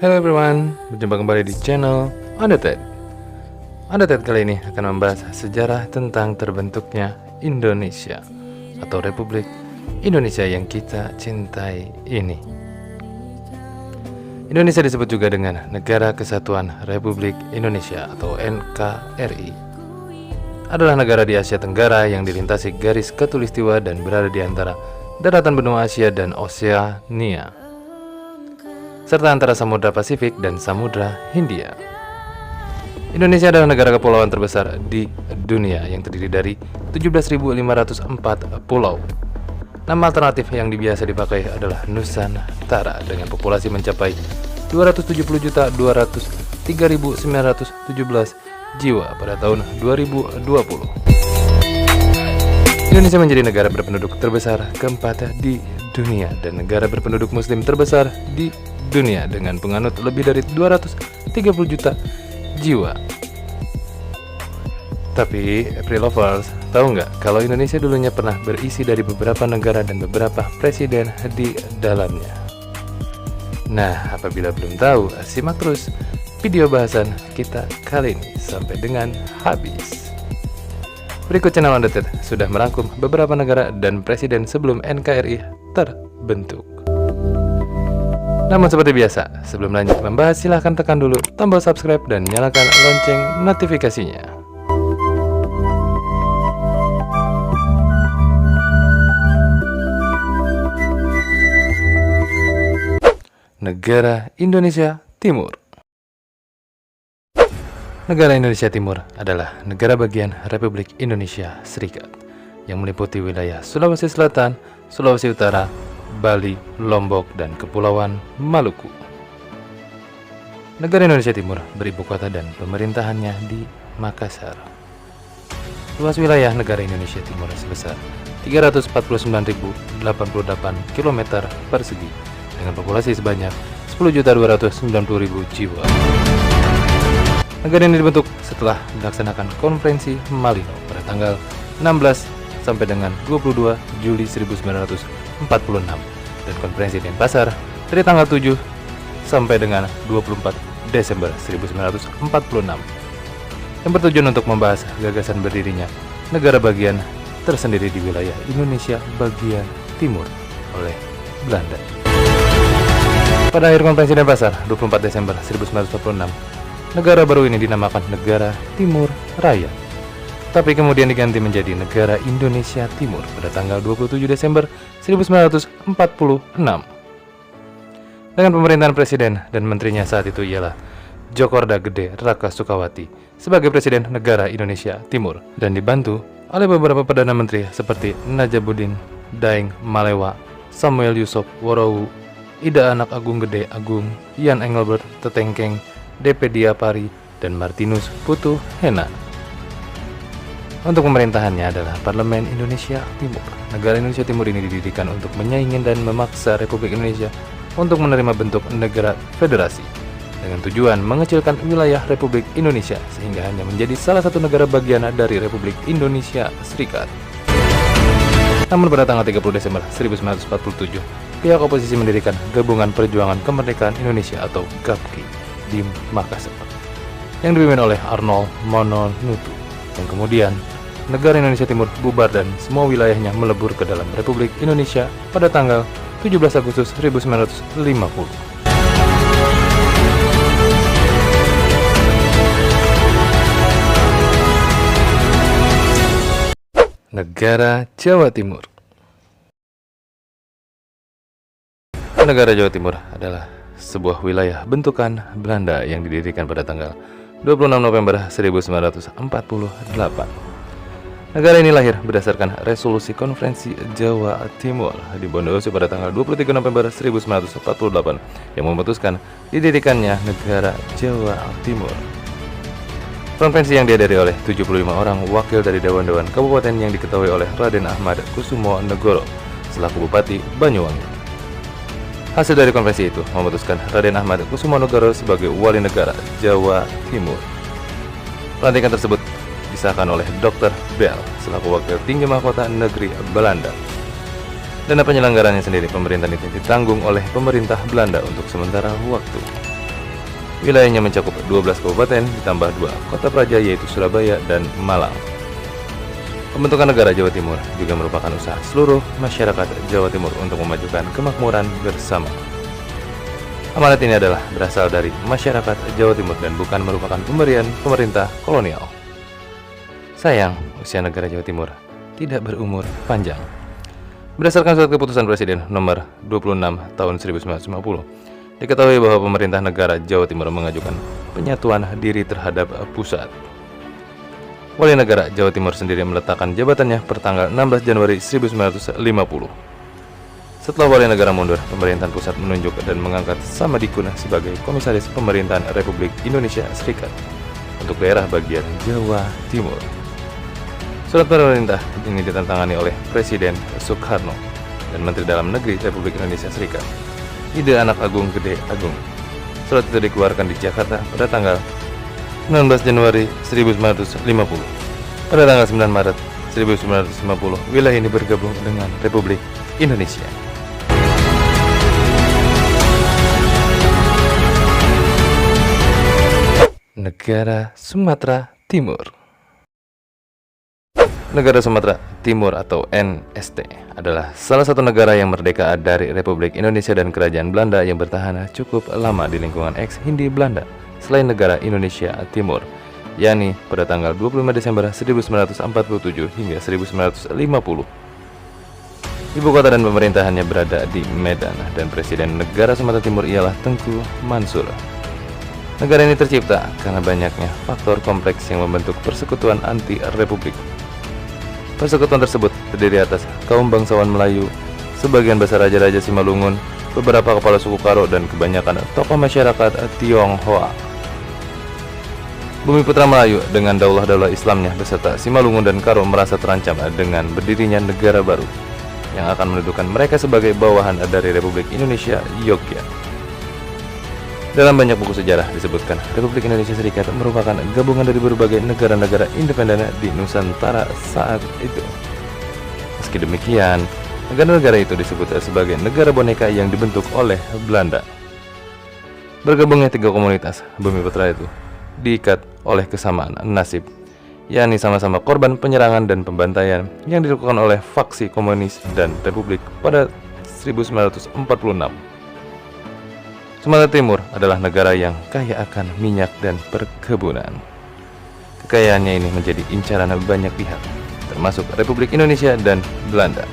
Hello everyone, berjumpa kembali di channel Undated. Undated kali ini akan membahas sejarah tentang terbentuknya Indonesia atau Republik Indonesia yang kita cintai ini. Indonesia disebut juga dengan Negara Kesatuan Republik Indonesia atau NKRI. Adalah negara di Asia Tenggara yang dilintasi garis khatulistiwa dan berada di antara daratan benua Asia dan Oseania, serta antara Samudra Pasifik dan Samudra Hindia. Indonesia adalah negara kepulauan terbesar di dunia yang terdiri dari 17.504 pulau. Nama alternatif yang biasa dipakai adalah Nusantara dengan populasi mencapai 270.203.917 jiwa pada tahun 2020. Indonesia menjadi negara berpenduduk terbesar keempat di dunia dan negara berpenduduk muslim terbesar di dunia dengan penganut lebih dari 230 juta jiwa. Tapi April Lovers, tahu nggak kalau Indonesia dulunya pernah berisi dari beberapa negara dan beberapa presiden di dalamnya? Nah, apabila belum tahu, simak terus video bahasan kita kali ini sampai dengan habis. Berikut channel Undated sudah merangkum beberapa negara dan presiden sebelum NKRI terbentuk. Namun seperti biasa, sebelum lanjut membahas silahkan tekan dulu tombol subscribe dan nyalakan lonceng notifikasinya. Negara Indonesia Timur. Negara Indonesia Timur adalah negara bagian Republik Indonesia Serikat yang meliputi wilayah Sulawesi Selatan, Sulawesi Utara, Bali, Lombok, dan Kepulauan Maluku. Negara Indonesia Timur beribu kota dan pemerintahannya di Makassar. Luas wilayah negara Indonesia Timur sebesar 349.088 km persegi dengan populasi sebanyak 10.290.000 jiwa. Negara ini dibentuk setelah melaksanakan konferensi Malino pada tanggal 16 sampai dengan 22 Juli 1946 dan konferensi Denpasar dari tanggal 7 sampai dengan 24 Desember 1946 yang bertujuan untuk membahas gagasan berdirinya negara bagian tersendiri di wilayah Indonesia bagian timur oleh Belanda. Pada akhir konferensi Denpasar 24 Desember 1946, negara baru ini dinamakan Negara Timur Raya, tapi kemudian diganti menjadi Negara Indonesia Timur pada tanggal 27 Desember 1946. Dengan pemerintahan presiden dan menterinya saat itu ialah Djokorda Gede Raka Sukawati sebagai Presiden Negara Indonesia Timur dan dibantu oleh beberapa Perdana Menteri seperti Najamuddin Daeng Malewa, Samuel Yusuf Worowu, Ida Anak Agung Gede Agung, Yan Engelbert Tetengkeng, DP Diapari, dan Martinus Putu Hena. Untuk pemerintahannya adalah Parlemen Indonesia Timur. Negara Indonesia Timur ini didirikan untuk menyaingi dan memaksa Republik Indonesia untuk menerima bentuk negara federasi dengan tujuan mengecilkan wilayah Republik Indonesia sehingga hanya menjadi salah satu negara bagian dari Republik Indonesia Serikat. Namun pada tanggal 30 Desember 1947, pihak oposisi mendirikan Gabungan Perjuangan Kemerdekaan Indonesia atau GAPKI di Makassar yang dipimpin oleh Arnold Mononutu, dan kemudian negara Indonesia Timur bubar dan semua wilayahnya melebur ke dalam Republik Indonesia pada tanggal 17 Agustus 1950. Negara Jawa Timur. Negara Jawa Timur adalah sebuah wilayah bentukan Belanda yang didirikan pada tanggal 26 November 1948. Negara ini lahir berdasarkan resolusi Konferensi Jawa Timur di Bondowoso pada tanggal 23 November 1948 yang memutuskan didirikannya Negara Jawa Timur. Konferensi yang dihadiri oleh 75 orang wakil dari dewan-dewan kabupaten yang diketuai oleh Raden Ahmad Kusumo Negoro selaku Bupati Banyuwangi. Hasil dari konferensi itu memutuskan Raden Ahmad Kusumo Negoro sebagai Wali Negara Jawa Timur. Pelantikan tersebut disahkan oleh Dr. Bell selaku Wakil Tinggi Mahkota Negeri Belanda. Dana penyelenggaranya sendiri pemerintahan itu ditanggung oleh pemerintah Belanda untuk sementara waktu. Wilayahnya mencakup 12 kabupaten ditambah 2 kota praja yaitu Surabaya dan Malang. Pembentukan negara Jawa Timur juga merupakan usaha seluruh masyarakat Jawa Timur untuk memajukan kemakmuran bersama. Amanat ini adalah berasal dari masyarakat Jawa Timur dan bukan merupakan pemberian pemerintah kolonial. Sayang, usia negara Jawa Timur tidak berumur panjang. Berdasarkan surat keputusan Presiden nomor 26 tahun 1950, diketahui bahwa pemerintah negara Jawa Timur mengajukan penyatuan diri terhadap pusat. Wali Negara Jawa Timur sendiri meletakkan jabatannya per tanggal 16 Januari 1950. Setelah Wali Negara mundur, pemerintahan pusat menunjuk dan mengangkat Samadikun sebagai Komisaris Pemerintahan Republik Indonesia Serikat untuk daerah bagian Jawa Timur. Surat pemerintah ini ditandatangani oleh Presiden Soekarno dan Menteri Dalam Negeri Republik Indonesia Serikat, Ide Anak Agung Gede Agung. Surat itu dikeluarkan di Jakarta pada tanggal 19 Januari 1950. Pada tanggal 9 Maret 1950, wilayah ini bergabung dengan Republik Indonesia. Negara Sumatera Timur. Negara Sumatera Timur atau NST adalah salah satu negara yang merdeka dari Republik Indonesia dan Kerajaan Belanda yang bertahan cukup lama di lingkungan ex-Hindi Belanda selain negara Indonesia Timur, yakni pada tanggal 25 Desember 1947 hingga 1950. Ibu kota dan pemerintahannya berada di Medan dan Presiden negara Sumatera Timur ialah Tengku Mansur. Negara ini tercipta karena banyaknya faktor kompleks yang membentuk persekutuan anti-republik. Persekutuan tersebut terdiri atas kaum bangsawan Melayu, sebagian besar raja-raja Simalungun, beberapa kepala suku Karo, dan kebanyakan tokoh masyarakat Tionghoa. Bumi Putra Melayu dengan daulah-daulah Islamnya beserta Simalungun dan Karo merasa terancam dengan berdirinya negara baru yang akan mendudukan mereka sebagai bawahan dari Republik Indonesia Yogya. Dalam banyak buku sejarah disebutkan Republik Indonesia Serikat merupakan gabungan dari berbagai negara-negara independen di Nusantara saat itu. Meski demikian, negara-negara itu disebut sebagai negara boneka yang dibentuk oleh Belanda. Bergabungnya 3 komunitas Bumi Putra itu diikat oleh kesamaan nasib, yakni sama-sama korban penyerangan dan pembantaian yang dilakukan oleh faksi komunis dan republik pada 1946. Sumatera Timur adalah negara yang kaya akan minyak dan perkebunan. Kekayaannya ini menjadi incaran banyak pihak, termasuk Republik Indonesia dan Belanda.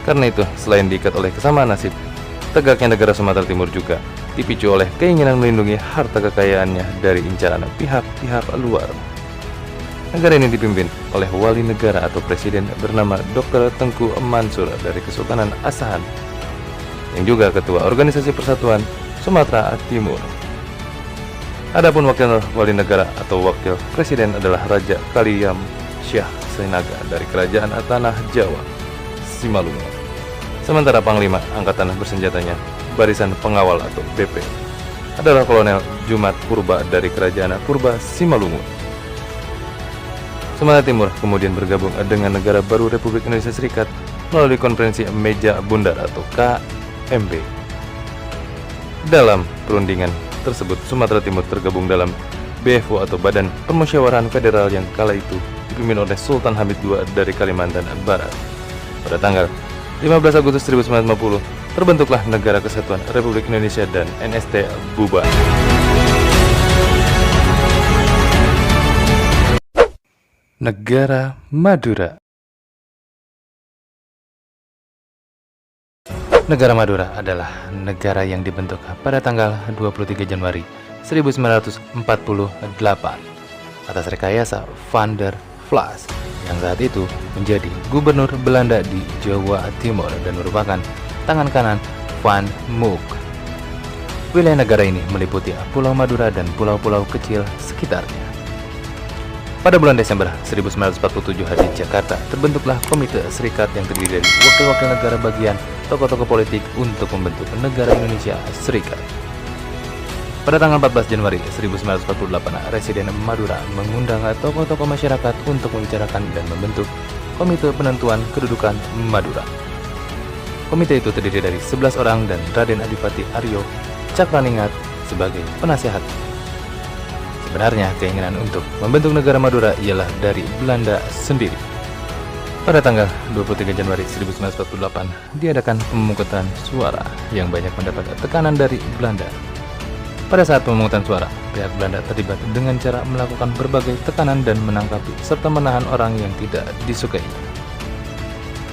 Karena itu, selain diikat oleh kesamaan nasib, tegaknya negara Sumatera Timur juga dipicu oleh keinginan melindungi harta kekayaannya dari incaran pihak-pihak luar. Negara ini dipimpin oleh wali negara atau presiden bernama Dr. Tengku Mansur dari Kesultanan Asahan, yang juga ketua Organisasi Persatuan Sumatera Timur. Adapun wakil wali negara atau wakil presiden adalah Raja Kaliam Syah Sinaga dari Kerajaan Tanah Jawa, Simalungun. Sementara Panglima Angkatan Bersenjatanya Barisan Pengawal atau BP adalah Kolonel Jumat Purba dari Kerajaan Purba Simalungun. Sumatera Timur kemudian bergabung dengan negara baru Republik Indonesia Serikat melalui Konferensi Meja Bundar atau KMB. Dalam perundingan tersebut, Sumatera Timur tergabung dalam BFO atau Badan Permusyawaratan Federal yang kala itu dipimpin oleh Sultan Hamid II dari Kalimantan Barat. Pada tanggal 15 Agustus 1950, terbentuklah Negara Kesatuan Republik Indonesia dan NST bubar. Negara Madura. Negara Madura adalah negara yang dibentuk pada tanggal 23 Januari 1948 atas rekayasa Van der Vlas yang saat itu menjadi gubernur Belanda di Jawa Timur dan merupakan tangan kanan Van Mook. Wilayah negara ini meliputi Pulau Madura dan pulau-pulau kecil sekitarnya. Pada bulan Desember 1947 di Jakarta, terbentuklah Komite Serikat yang terdiri dari wakil-wakil negara bagian tokoh-tokoh politik untuk membentuk negara Indonesia Serikat. Pada tanggal 14 Januari 1948, Residen Madura mengundang tokoh-tokoh masyarakat untuk membicarakan dan membentuk Komite Penentuan Kedudukan Madura. Komite itu terdiri dari 11 orang dan Raden Adipati Aryo Cakraningrat sebagai penasehat. Sebenarnya keinginan untuk membentuk negara Madura ialah dari Belanda sendiri. Pada tanggal 23 Januari 1948 diadakan pemungutan suara yang banyak mendapat tekanan dari Belanda. Pada saat pemungutan suara, pihak Belanda terlibat dengan cara melakukan berbagai tekanan dan menangkapi serta menahan orang yang tidak disukai.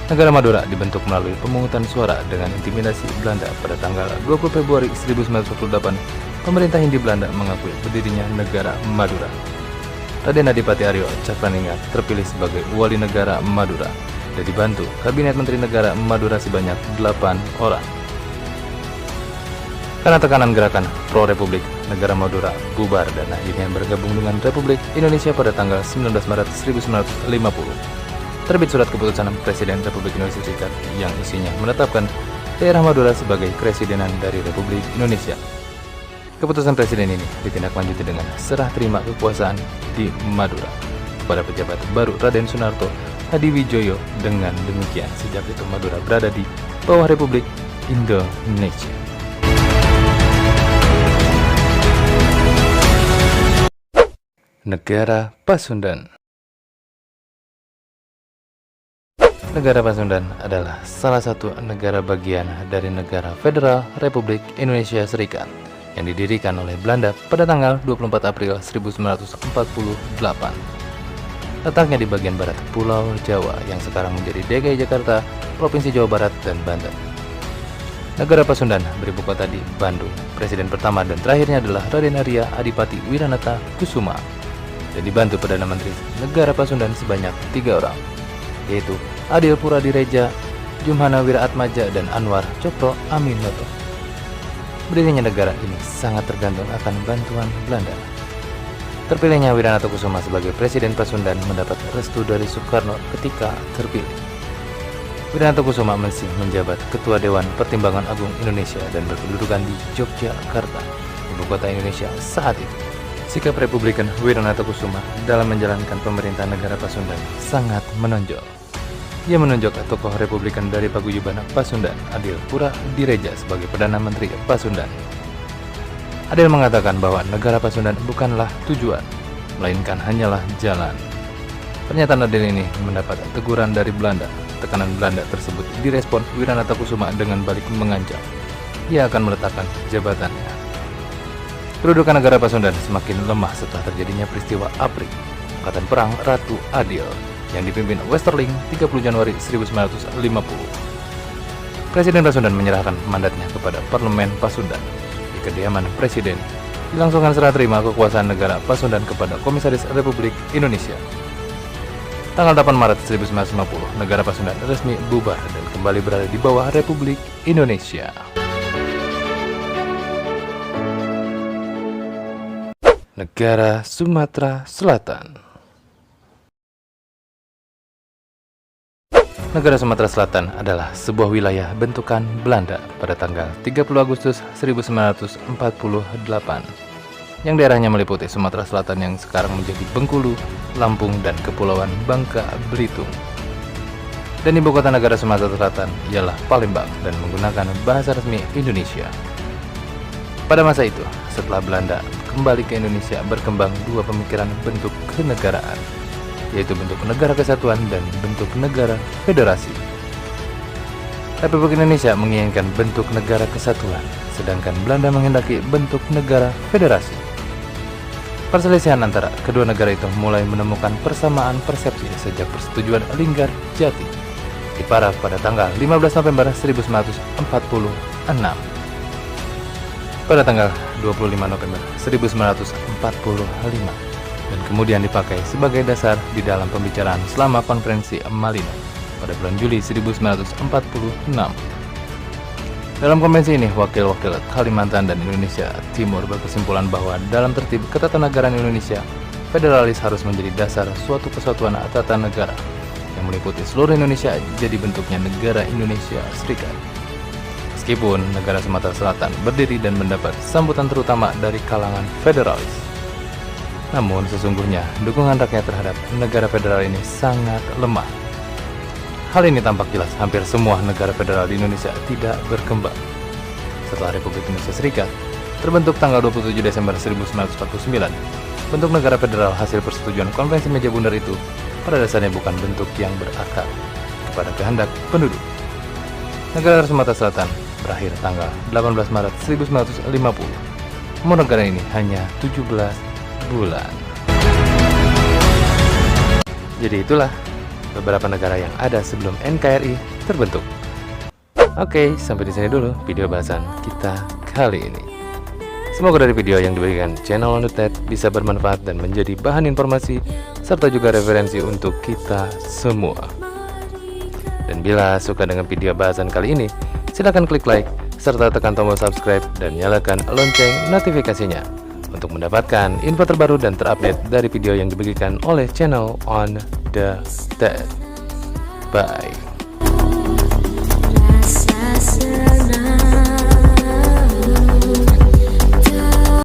Negara Madura dibentuk melalui pemungutan suara dengan intimidasi Belanda pada tanggal 20 Februari 1948. Pemerintah Hindia Belanda mengakui berdirinya negara Madura. Raden Adipati Aryo Cakraningrat terpilih sebagai wali negara Madura dan dibantu Kabinet Menteri Negara Madura sebanyak 8 orang. Karena tekanan gerakan pro-republik, negara Madura bubar dan akhirnya bergabung dengan Republik Indonesia pada tanggal 19 Maret 1950. Terbit surat keputusan Presiden Republik Indonesia Serikat yang isinya menetapkan daerah Madura sebagai kresidenan dari Republik Indonesia. Keputusan Presiden ini ditindaklanjuti dengan serah terima kekuasaan di Madura kepada pejabat baru Raden Sunarto Hadiwijoyo. Dengan demikian, sejak itu Madura berada di bawah Republik Indonesia. Negara Pasundan. Negara Pasundan adalah salah satu negara bagian dari negara Federal Republik Indonesia Serikat yang didirikan oleh Belanda pada tanggal 24 April 1948. Letaknya di bagian barat Pulau Jawa yang sekarang menjadi DKI Jakarta, Provinsi Jawa Barat, dan Banten. Negara Pasundan beribu kota di Bandung. Presiden pertama dan terakhirnya adalah Raden Arya Adipati Wiranata Kusuma dan dibantu Perdana Menteri Negara Pasundan sebanyak 3 orang, yaitu Adil Puradireja, Jumhana Wiraatmaja, dan Anwar Cokro Aminoto. Berdirinya negara ini sangat tergantung akan bantuan Belanda. Terpilihnya Wiranata Kusuma sebagai Presiden Pasundan mendapat restu dari Soekarno ketika terpilih. Wiranata Kusuma masih menjabat Ketua Dewan Pertimbangan Agung Indonesia dan berkedudukan di Yogyakarta, ibu kota Indonesia saat itu. Sikap Republikan Wiranata Kusuma dalam menjalankan pemerintahan negara Pasundan sangat menonjol. Ia menunjuk tokoh Republikan dari Paguyuban Pasundan, Adil Puradireja, sebagai Perdana Menteri Pasundan. Adil mengatakan bahwa negara Pasundan bukanlah tujuan, melainkan hanyalah jalan. Pernyataan Adil ini mendapat teguran dari Belanda. Tekanan Belanda tersebut direspon Wiranata Kusuma dengan balik mengancam ia akan meletakkan jabatannya. Kedudukan negara Pasundan semakin lemah setelah terjadinya peristiwa APRI, Angkatan Perang Ratu Adil, yang dipimpin Westerling 30 Januari 1950. Presiden Pasundan menyerahkan mandatnya kepada Parlemen Pasundan di kediaman Presiden. Dilangsungkan serah terima kekuasaan negara Pasundan kepada Komisaris Republik Indonesia. Tanggal 8 Maret 1950, negara Pasundan resmi bubar dan kembali berada di bawah Republik Indonesia. Negara Sumatera Selatan. Negara Sumatera Selatan adalah sebuah wilayah bentukan Belanda pada tanggal 30 Agustus 1948 yang daerahnya meliputi Sumatera Selatan yang sekarang menjadi Bengkulu, Lampung, dan Kepulauan Bangka Belitung. Dan ibu kota negara Sumatera Selatan ialah Palembang dan menggunakan bahasa resmi Indonesia. Pada masa itu, setelah Belanda kembali ke Indonesia, berkembang dua pemikiran bentuk kenegaraan, yaitu bentuk negara kesatuan dan bentuk negara federasi. Republik Indonesia menginginkan bentuk negara kesatuan, sedangkan Belanda menghendaki bentuk negara federasi. Perselisihan antara kedua negara itu mulai menemukan persamaan persepsi sejak persetujuan Linggar Jati di Paraf pada tanggal 15 November 1946. Pada tanggal 25 November 1945 dan kemudian dipakai sebagai dasar di dalam pembicaraan selama konferensi Malino pada bulan Juli 1946. Dalam konvensi ini, wakil-wakil Kalimantan dan Indonesia Timur berkesimpulan bahwa dalam tertib ketatanegaraan Indonesia, federalis harus menjadi dasar suatu kesatuan tata negara yang meliputi seluruh Indonesia, jadi bentuknya negara Indonesia Serikat. Meskipun negara Sumatera Selatan berdiri dan mendapat sambutan terutama dari kalangan federalis, namun sesungguhnya dukungan rakyat terhadap negara federal ini sangat lemah. Hal ini tampak jelas hampir semua negara federal di Indonesia tidak berkembang. Setelah Republik Indonesia Serikat, terbentuk tanggal 27 Desember 1949. Bentuk negara federal hasil persetujuan konferensi meja bundar itu pada dasarnya bukan bentuk yang berakar kepada kehendak penduduk. Negara Sumatera Selatan berakhir tanggal 18 Maret 1950. Umur negara ini hanya 17 bulan. Jadi itulah beberapa negara yang ada sebelum NKRI terbentuk. Oke, sampai di sini dulu video bahasan kita kali ini. Semoga dari video yang diberikan channel Undead bisa bermanfaat dan menjadi bahan informasi serta juga referensi untuk kita semua. Dan bila suka dengan video bahasan kali ini, silakan klik like serta tekan tombol subscribe dan nyalakan lonceng notifikasinya untuk mendapatkan info terbaru dan terupdate dari video yang diberikan oleh channel Undead. Bye.